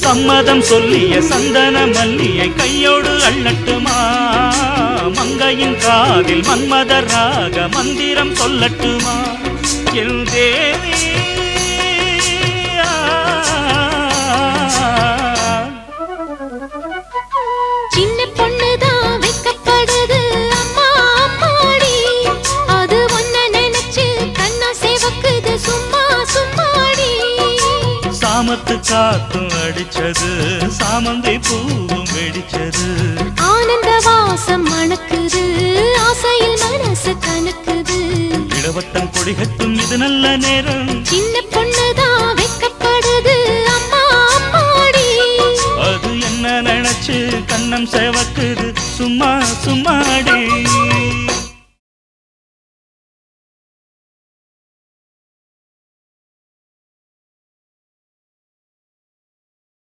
சம்மதம் சொல்லிய சந்தன மல்லியை கையோடு அள்ளட்டுமா மங்கையின் காதில் மன்மதராக மந்திரம் சொல்லட்டுமா என் தேவி சின்ன பொண்ணுதான் வைக்கப்படுது அம்மா அம்மாடி அது ஒன்ன நினைச்சு கண்ணா சேவக்குது சும்மா சும்மாடி சாமத்து காத்தும் அடிச்சது சாமந்தை பூவும் வெடிச்சது ஆனந்த வாசம் மணக்குது ஆசையில் மனசு கணக்குது இடவட்டம் கொடிகட்டும் இது நல்ல நேரம் சின்ன பொண்ணுதான் வைக்கப்படுது அம்மா அம்மாடி அது என்ன நினைச்சு கண்ணம் சேவக்குது சும்மா சும்மாடி